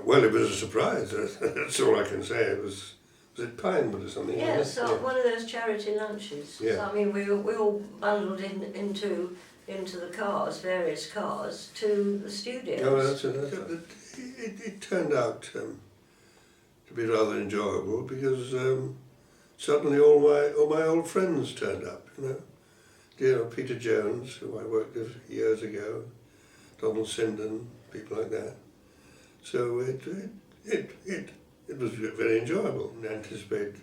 Well, it was a surprise. That's all I can say. It was it Pinewood or something? Yeah, so one of those charity lunches. Yeah. So, I mean, we all bundled into the cars, various cars, to the studios. No, it turned out to be rather enjoyable because suddenly all my old friends turned up. Dear old Peter Jones, who I worked with years ago, Donald Sinden, people like that. So it was very enjoyable. I didn't anticipate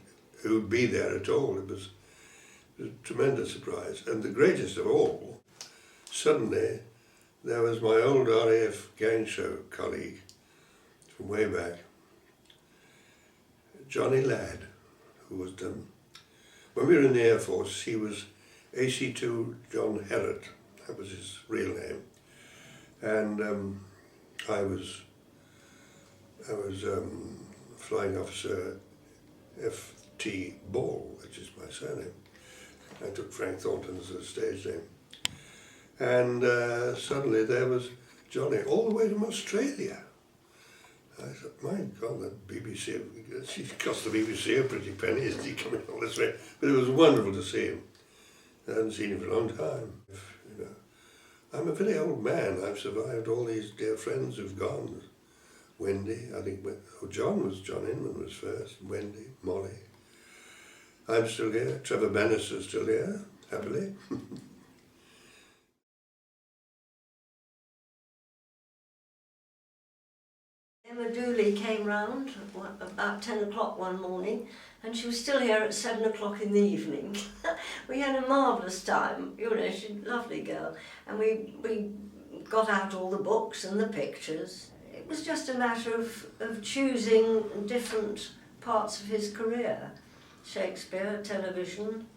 who would be there at all. It was a tremendous surprise. And the greatest of all, suddenly there was my old RAF gang show colleague from way back, Johnny Ladd, who was done. When we were in the Air Force, he was AC2 John Herrott, that was his real name. And I was Flying Officer F.T. Ball, which is my surname. I took Frank Thornton as a stage name. And suddenly there was Johnny, all the way from Australia. I thought, my God, the BBC, it cost the BBC a pretty penny, isn't he, coming all this way? But it was wonderful to see him. I hadn't seen him for a long time. I'm a very old man. I've survived all these dear friends who've gone. Wendy, I think, John Inman was first, Wendy, Molly. I'm still here, Trevor Bannister's still here, happily. Emma Dooley came round about 10 o'clock one morning, and she was still here at 7 o'clock in the evening. We had a marvellous time, she's a lovely girl, and we got out all the books and the pictures. It was just a matter of choosing different parts of his career. Shakespeare, television,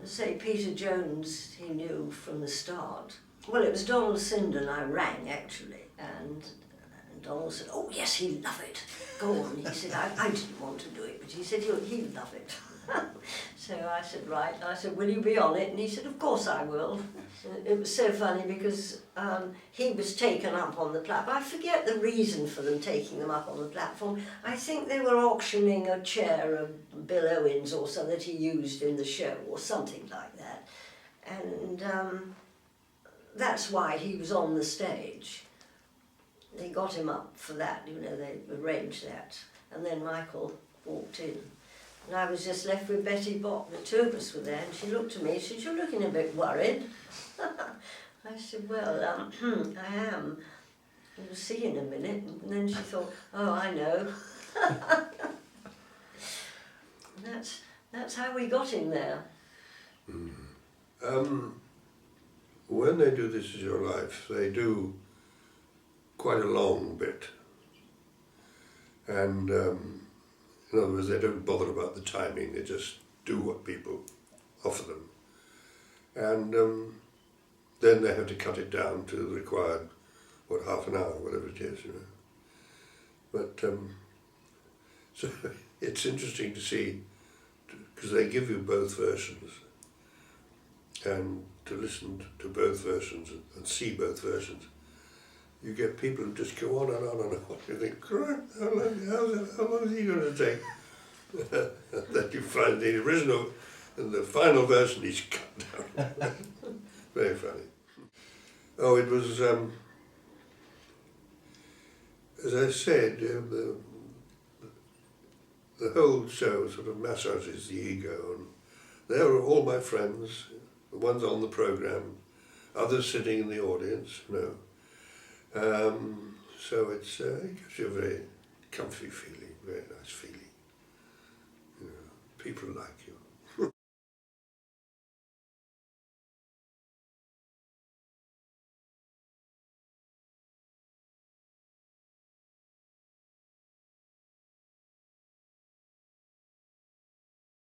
say Peter Jones he knew from the start. Well, it was Donald Sinden I rang actually, and Donald said, oh yes, he'd love it. Go on. He said, I didn't want to do it, but he said he'd love it. So I said, right. I said, will you be on it? And he said, of course I will. It was so funny because he was taken up on the platform. I forget the reason for them taking them up on the platform. I think they were auctioning a chair of Bill Owen's or something that he used in the show or something like that. And that's why he was on the stage. They got him up for that, they arranged that. And then Michael walked in. And I was just left with Betty Bott. The two of us were there, and she looked at me and said, you're looking a bit worried. I said, well, I am. You'll see in a minute. And then she thought, oh, I know. That's how we got him there. When they do This Is Your Life, they do quite a long bit. And in other words, they don't bother about the timing, they just do what people offer them. And then they have to cut it down to the required, half an hour, whatever it is, But, so it's interesting to see, because they give you both versions, and to listen to both versions and see both versions. You get people who just go on and on and on. You think, how long is he going to take? That you find the original and the final version is cut down. Very funny. Oh, it was, as I said, the whole show sort of massages the ego. And they were all my friends, the ones on the programme, others sitting in the audience, So it gives you a very comfy feeling, very nice feeling. People like it.